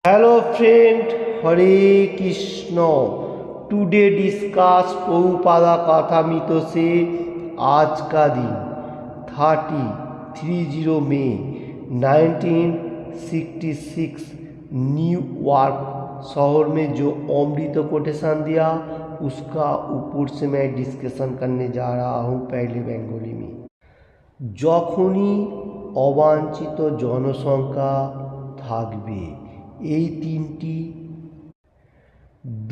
Hello friend, हरे Krishna. Today discuss Prabhupada कथामृत से आज का दिन 30 मई 1966 न्यूयॉर्क शहर में जो अमृत कोटेशन दिया उसका ऊपर से मैं डिस्कशन करने जा रहा हूँ पहले बेंगली में। যখনই অবাঞ্ছিত জনসংখ্যা থাকবে, এই তিনটি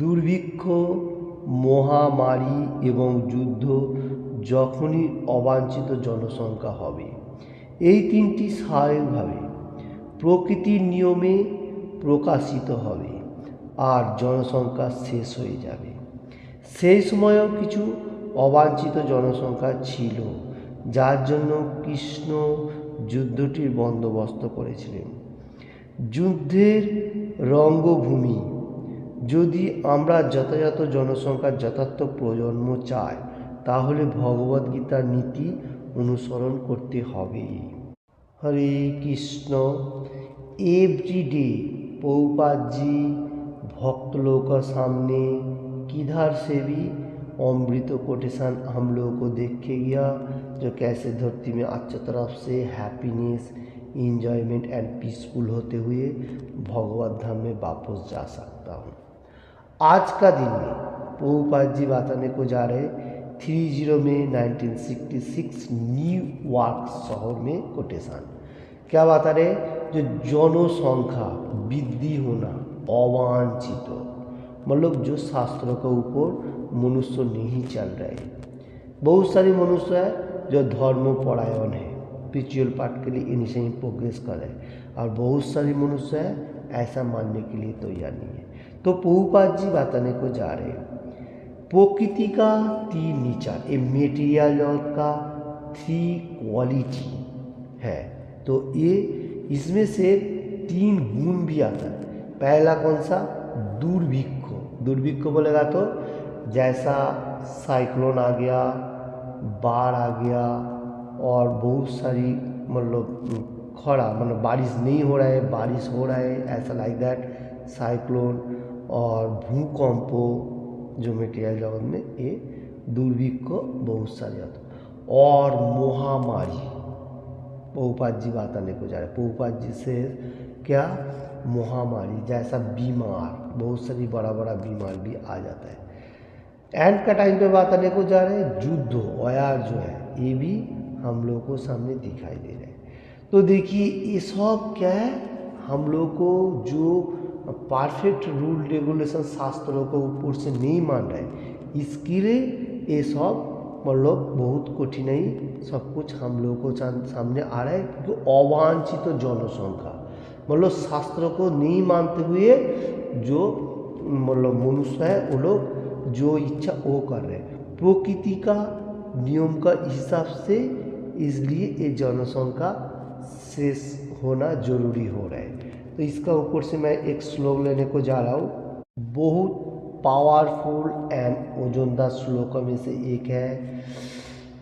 দুর্ভিক্ষ, মহামারী এবং যুদ্ধ যখনই অবাঞ্ছিত জনসংখ্যা হবে, এই তিনটি স্বাভাবিকভাবে প্রকৃতির নিয়মে প্রকাশিত হবে আর জনসংখ্যা শেষ হয়ে যাবে। সেই সময়েও কিছু অবাঞ্ছিত জনসংখ্যা ছিল, যার জন্য কৃষ্ণ যুদ্ধটির বন্দোবস্ত করেছিলেন। যুদ্ধের রঙ্গভূমি, যদি আমরা যথাযথ জনসংখ্যার যথার্থ প্রজন্ম চাই তাহলে ভগবদ্গীতার নীতি অনুসরণ করতে হবে। হরে কৃষ্ণ। एवरीडे प्रभुपाद जी भक्त लोगों के सामने किधर से भी अमृत कोटेशन हम लोगों को देख के गया, जो कैसे धरती में अच्छी तरफ से हैप्पीनेस, इंजॉयमेंट एंड पीसफुल होते हुए भगवत धाम में वापस जा सकता हूँ। आज का दिन में प्रभुपाद जी बताने को जा रहे 30 मई 1966 न्यूयॉर्क शहर में कोटेशन। क्या बता रहे? जो जनसंख्या वृद्धि होना अवांछित, मतलब जो शास्त्रों के ऊपर मनुष्य नहीं चल रहे। बहुत सारे मनुष्य है जो धर्म परायण है, स्पिरिचुअल पार्ट के लिए इनिशियल प्रोग्रेस कर रहे हैं, और बहुत सारे मनुष्य है ऐसा मानने के लिए तैयार नहीं है। तो प्रभुपाद जी बताने को जा रहे हैं प्रकृति का 3 नेचर, ए मेटीरियल जगत का 3 क्वालिटी है। तो ये इसमें से 3 गुण भी आता है। पहला कौन सा? दुर्भिक्ष। दुर्भिक्ष बोलेगा तो जैसा साइक्लोन आ गया, बाढ़ आ गया, और बहुत सारी मतलब खड़ा, मतलब बारिश नहीं हो रहा है, बारिश हो रहा है, ऐसा लाइक दैट साइक्लोन और भूकंप, जो मटेरियल जगत में ये दुर्भिक्ष बहुत सारे आता। और महामारी, प्रभुपाद जी बताने को जा रहे हैं। प्रभुपाद जी से क्या? महामारी जैसा बीमार, बहुत सारी बड़ा बड़ा बीमार भी आ जाता है। एंड का टाइम पे बताने को जा रहे हैं युद्ध, वार जो है ये भी हम लोगों को सामने दिखाई दे रहे हैं। तो देखिए ये सब क्या है, हम लोग को जो परफेक्ट रूल रेगुलेशन शास्त्रों को ऊपर से नहीं मान रहे, इसके लिए ये सब मतलब बहुत कठिनाई सब कुछ हम लोगों को सामने आ रहा है। क्योंकि अवांछित जनसंख्या मतलब शास्त्रों को नहीं मानते हुए जो मतलब मनुष्य है वो लोग जो इच्छा वो कर रहे हैं प्रकृति का नियम का हिसाब से, इसलिए ये जनसंख्या शेष होना जरूरी हो रहा है। तो इसका ऊपर से मैं एक श्लोक लेने को जा रहा हूँ, बहुत पावरफुल एंड ओजनदार श्लोकों में से एक है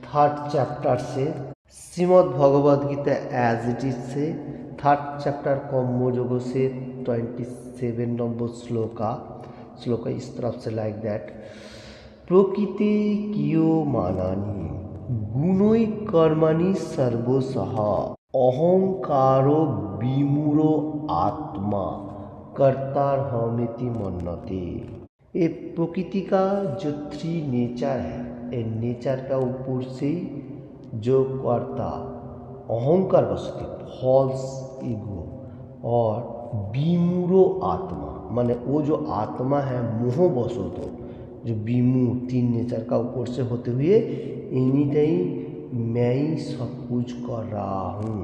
3rd चैप्टर से Shrimad Bhagavad Gita as it is से 3rd चैप्टर कर्मयोग से 27 नंबर श्लोक इस तरफ से लाइक दैट प्रकृति कियो मानानी गुणोई कर्माणि सर्वसः अहंकारो विमूढ़ो आत्मा कर्तार हमेति मन्नते। ये प्रकृति का जो 3 नेचर है, ये नेचर का ऊपर से जो कर्ता अहंकार वसती फॉल्स ईगो और विमूढ़ो आत्मा, माने वो जो आत्मा है मोह वसुतो, जो विमूढ़ 3 नेचर का ऊपर से होते हुए एनी टाइम मैं ही सब कुछ कर रहा हूँ,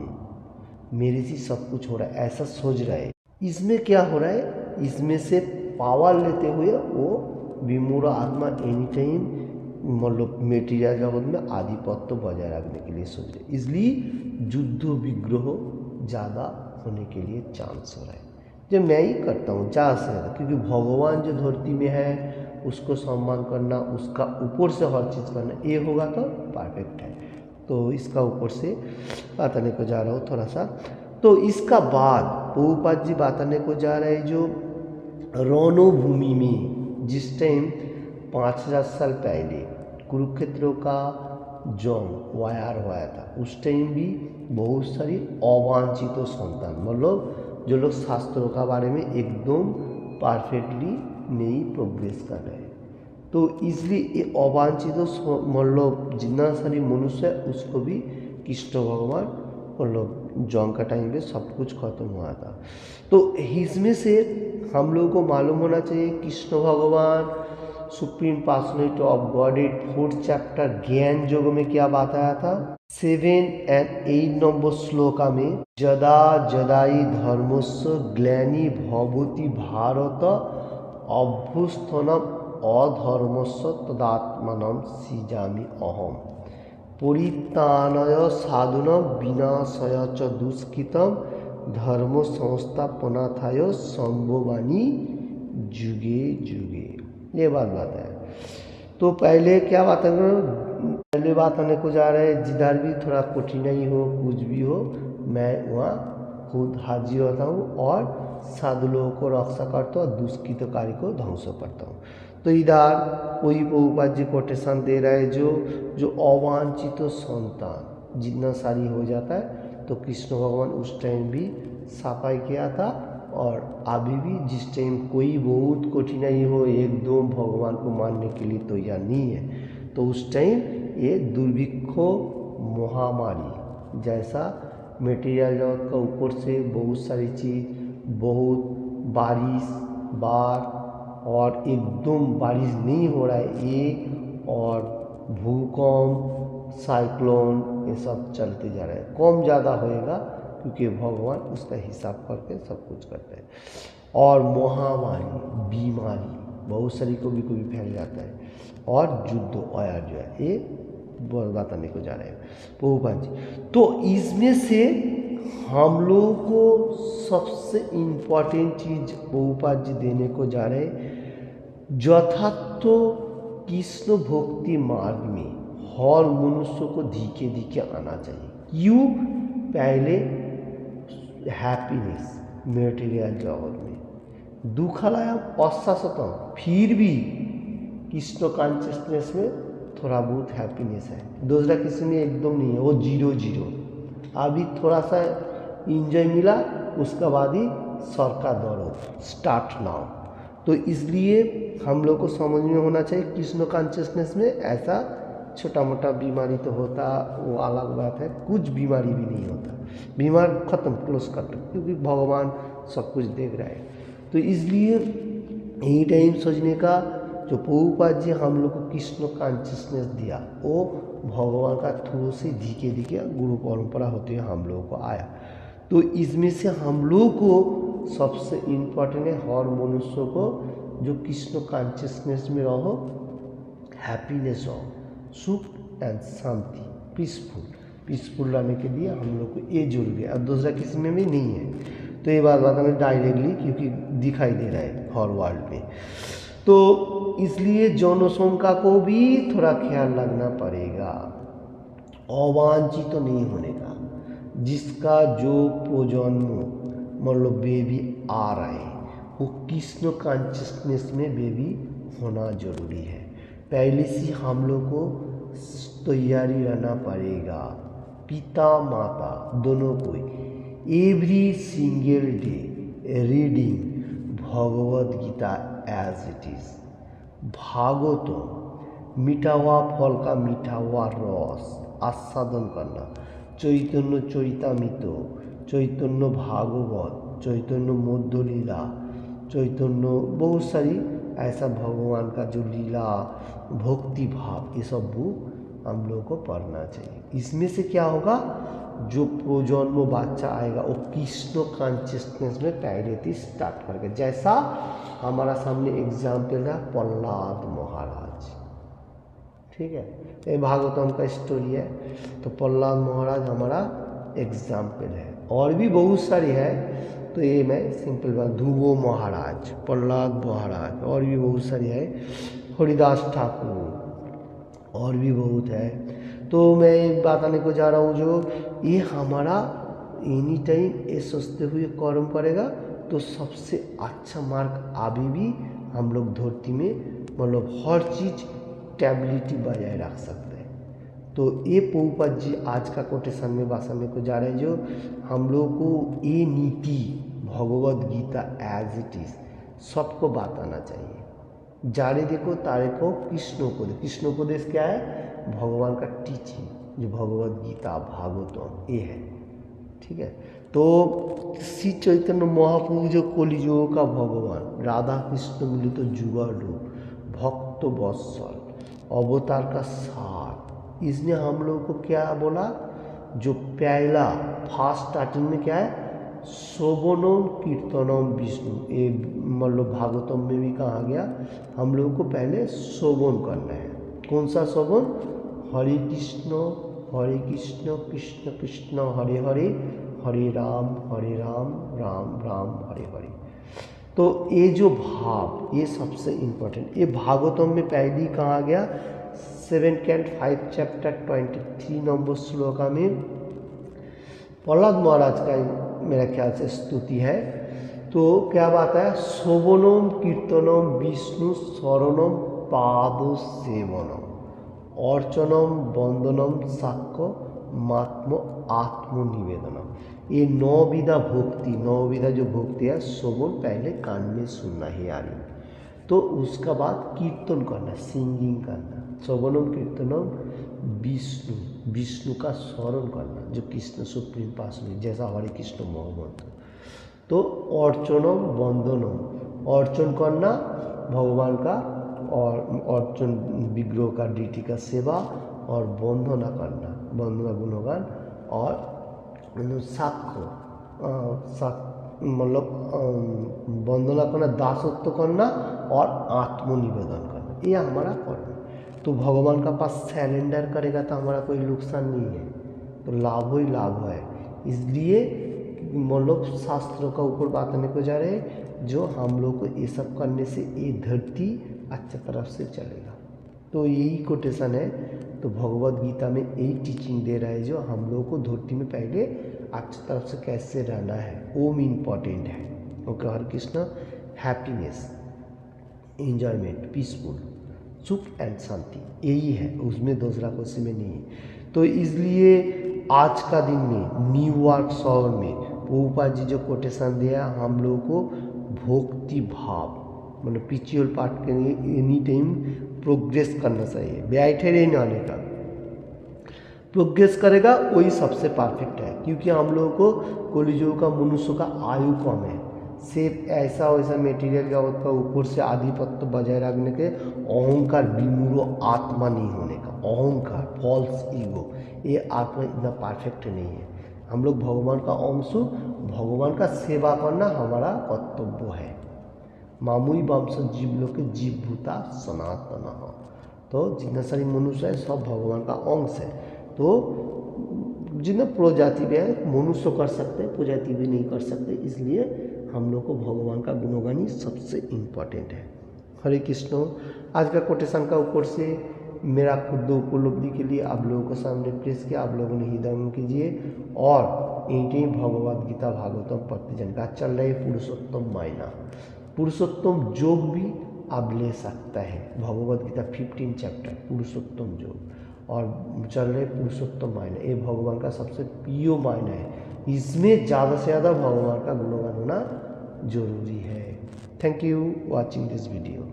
मेरे से सब कुछ हो रहा है, ऐसा सोच रहा है। इसमें क्या हो रहा है, इसमें से पावर लेते हुए वो विमूढ़ आत्मा एनी टाइम मतलब मेटीरियल जगत में आधिपत्य बजाय रखने के लिए सोच रहे, इसलिए युद्ध विग्रह ज़्यादा होने के लिए चांस हो रहा है। जो मैं ही करता हूँ ज़्यादा से ज़्यादा, क्योंकि भगवान जो धरती में है उसको सम्मान करना, उसका ऊपर से हर चीज़ करना, ये होगा तो परफेक्ट है। तो इसका ऊपर से बताने को जा रहा हूँ थोड़ा सा। तो इसका बाद प्रभुपाद जी बताने को जा रहे हैं जो रणभूमि में जिस टाइम 5000 साल पहले कुरुक्षेत्र का जंग वार हुआ था, उस टाइम भी बहुत सारी अवांछित संतान, मतलब जो लोग शास्त्रों का बारे में एकदम परफेक्टली नहीं प्रोग्रेस कर रहे हैं, तो इसलिए ये अवांछित मतलब जितना सारी मनुष्य है उसको भी कृष्ण भगवान मतलब जंग का टाइम पे सब कुछ खत्म हुआ था। तो इसमें से हम लोगों को मालूम होना चाहिए कृष्ण भगवान supreme personality of godhead 4th chapter ज्ञान योग में क्या बताया था, 7 और 8 नंबर श्लोका में जदा जदाई धर्मस्य ग्लानि भवति भारत अभ्युत्थानम अधर्मस्य तदात्मानं सृजामि अहम परित्राणाय साधुनां विनाशाय च दुष्कृतं धर्म संस्थापनार्थाय संभवामि जुगे जुगे। ये बात है। तो पहले क्या बात है, पहले बात आने को जा रहे हैं जिधर भी थोड़ा कठिनाई हो कुछ भी हो मैं वहाँ खुद हाजिर होता हूँ और साधु लोगों को रक्षा करता हूँ और दुष्कृतकारी को ध्वंस करता हूँ। तो इधर कोई प्रभुपाद जी कोटेशन दे रहा है जो अवांछित संतान जितना सारी हो जाता है, तो कृष्ण भगवान उस टाइम भी सफाई किया था और अभी भी जिस टाइम कोई बहुत कठिनाई हो एकदम भगवान को मानने के लिए तैयार नहीं है, तो उस टाइम ये दुर्भिक्ष महामारी जैसा मटेरियल जगत का ऊपर से बहुत सारी चीज़, बहुत बारिश बाढ़ और एकदम बारिश नहीं हो रहा है ये, और भूकंप साइक्लोन ये सब चलते जा रहे हैं, कम ज़्यादा होएगा क्योंकि भगवान उसका हिसाब करके सब कुछ करते हैं। और महामारी बीमारी बहुत सारी को भी फैल जाता है, और युद्ध और जो है ये बताने को जा रहे हैं प्रभुपाद जी। तो इसमें से हम लोगों को सबसे इम्पोर्टेंट चीज़ प्रभुपाद जी देने को जा रहे हैं, यथार्थ कृष्ण भक्ति मार्ग में हर मनुष्य को धीरे धीरे आना चाहिए। क्यों? पहले हैप्पीनेस मटेरियल जगत में दुखालयम अशाश्वतम, फिर भी कृष्ण कॉन्शियसनेस में थोड़ा बहुत हैप्पीनेस है, दूसरा किसी में एकदम नहीं है, वो 0-0। अभी थोड़ा सा इंजॉय मिला उसका बाद ही सर का दर्द स्टार्ट नाउ। तो इसलिए हम लोग को समझ में होना चाहिए कृष्ण कॉन्शियसनेस में ऐसा छोटा मोटा बीमारी तो होता वो अलग बात है, कुछ बीमारी भी नहीं होता, बीमार खत्म क्लोज खत्म, क्योंकि भगवान सब कुछ देख रहा है। तो इसलिए यही टाइम सोचने का जो प्रभुपाद जी हम लोग को कृष्ण कॉन्शियसनेस दिया वो भगवान का थ्रू से धीरे धीरे गुरु परंपरा होते हुए हम लोगों को आया। तो इसमें से हम लोग को सबसे इम्पोर्टेंट है हर मनुष्य को जो कृष्ण कॉन्शियसनेस में रहो, हैप्पीनेस हो, सुख एंड शांति, पीसफुल रहने के लिए हम लोग को ये जरूरी है, अब दूसरा किसी में भी नहीं है। तो ये बात हमें डायरेक्टली क्योंकि दिखाई दे रहा है हर वर्ल्ड में, तो इसलिए जनसंख्या को भी थोड़ा ख्याल रखना पड़ेगा, अवांछित तो नहीं होने का, जिसका जो प्रजन्म मतलब बेबी आ रहा है वो कृष्ण कॉन्शियसनेस में बेबी होना जरूरी है। पहले से हम लोग को तैयारी रहना पड़ेगा, पिता माता दोनों को every single day reading Bhagavad Gita as it is, Bhagavat मीठा हुआ फल का मीठा हुआ रस आस्वादन करना, चैतन्य चरितामृत, चैतन्य भागवत, चैतन्य मध्य लीला, चैतन्य बहुत सारी ऐसा भगवान का जो लीला भक्ति भाव ये सब बुक हम लोग को पढ़ना चाहिए। इसमें से क्या होगा, जो प्रजन्म बच्चा आएगा वो कृष्ण कॉन्शियसनेस में पहले थी स्टार्ट करके, जैसा हमारा सामने एग्जाम्पल है प्रहलाद महाराज, ठीक है, ये भागवतम का स्टोरी है। तो प्रहलाद महाराज हमारा एग्जाम्पल है, और भी बहुत सारी है, तो ये मैं सिंपल बात, ध्रुव महाराज, प्रहलाद महाराज, और भी बहुत सारी है, हरिदास ठाकुर, और भी बहुत है। तो मैं बताने को जा रहा हूँ जो ये हमारा एनी टाइम ये सोचते हुए कर्म करेगा तो सबसे अच्छा मार्क अभी भी हम लोग धरती में मतलब हर चीज़ स्टेबिलिटी बजाय रख सकते हैं। तो ये प्रभुपाद जी आज का कोटेशन में बासाने को जा रहे हैं, जो हम लोग को ये नीति Bhagavad Gita as it is सबको बताना चाहिए। जारे देखो तारे को कृष्णोपदेश, कृष्णोपदेश क्या है? भगवान का टीचिंग, जो भगवद गीता भागवतम ये है, ठीक है। तो श्री चैतन्य महाप्रभु जो कलियुग का भगवान, राधा कृष्ण मिलित तो जुगल रूप, भक्त वत्सल, अवतार का सार, इसने हम लोग को क्या बोला? जो पहला फास्ट स्टार्टिंग में क्या है? शोभनम कीर्तनम विष्णु, ये मतलब भागवतम में भी कहा गया हम लोगों को पहले शोभन करना है। कौन सा शोभन? हरे कृष्ण कृष्ण कृष्ण हरे हरे, हरे राम राम राम हरे हरे। तो ये जो भाव, ये सबसे इम्पोर्टेंट, ये भागवतम में पहले कहा गया 7 कैंट 5 चैप्टर 23 नंबर श्लोका में प्रहलाद महाराज का मेरा ख्याल से स्तुति है। तो क्या बात है? शोभनम कीर्तनम विष्णु शरणम पाद सेवनम अर्चनम वंदनम साक्ष्य मात्म आत्मनिवेदनम। ये 9 विधा भक्ति, 9 विधा जो भक्ति है, शोभन पहले कान में सुनना है यानी, तो उसका बाद कीर्तन करना, सिंगिंग करना। शोभनम कीर्तनम विष्णु, विष्णु का स्मरण करना, जो कृष्ण सुप्रीम पास में, जैसा हरे कृष्ण मोहम्मद। तो अर्चनम वंदनम, अर्चन करना भगवान का, और अर्चन विग्रह का, डीटी का सेवा, और वंदना करना, वंदना गुणगान, और साक्ष्य मतलब वंदना करना, दासत्व करना, और आत्मनिवेदन करना, ये हमारा कर्म। तो भगवान का पास सरेंडर करेगा तो हमारा कोई नुकसान नहीं है, तो लाभ ही लाभ है। इसलिए मतलब शास्त्रों का ऊपर बताने को जा रहे हैं, जो हम लोग को ये सब करने से ये धरती अच्छा तरफ से चलेगा। तो यही कोटेशन है। तो भगवद गीता में यही टीचिंग दे रहा है, जो हम लोग को धरती में पहले अच्छी तरफ से कैसे रहना है, वो इम्पॉर्टेंट है। ओके, हरे कृष्ण, हैप्पीनेस, एंजॉयमेंट, पीसफुल, सुख एंड शांति, यही है, उसमें दूसरा कुछ में नहीं है। तो इसलिए आज का दिन में न्यूयॉर्क शहर में प्रभुपाद जी जो कोटेशन दिया, हम लोगों को भक्ति भाव मतलब स्पिरिचुअल पार्ट के लिए एनी टाइम प्रोग्रेस करना चाहिए, बैठे नहीं रहने का, प्रोग्रेस करेगा वही सबसे परफेक्ट है। क्योंकि हम लोगों को कलियुग का मनुष्य का आयु कम है, सिर्फ ऐसा वैसा मेटीरियल जगत का ऊपर से आधिपत्य बजाय रखने के, अहंकार विमूढ़ आत्मा नहीं होने का, अहंकार फॉल्स ईगो, ये आत्मा इतना परफेक्ट नहीं है। हम लोग भगवान का अंश, भगवान का सेवा करना हमारा कर्तव्य है। मामुई वंश जीव लोग के जीव भूता सनातन। तो जितना सारी मनुष्य है सब भगवान का अंश है। तो जितना प्रजाति भी है मनुष्य कर सकते हैं, प्रजाति भी नहीं कर सकते, इसलिए हम लोग को भगवान का गुणगानी सबसे इम्पोर्टेंट है। हरे कृष्ण। आज का कोटेशन का ऊपर से मेरा खुद उपलब्धि के लिए आप लोगों के सामने प्रेस किया, आप लोगों ने हृदय कीजिए। और यही भगवद गीता भागवतम प्रतिजन का चल रहे पुरुषोत्तम मायना, पुरुषोत्तम योग भी आप ले सकता है। भगवद गीता 15 चैप्टर पुरुषोत्तम योग, और चल रहे पुरुषोत्तम मायना, ये भगवान का सबसे प्रिय मायना है। इसमें ज़्यादा से ज़्यादा भगवान का गुणगान होना जरूरी है। Thank you watching this video.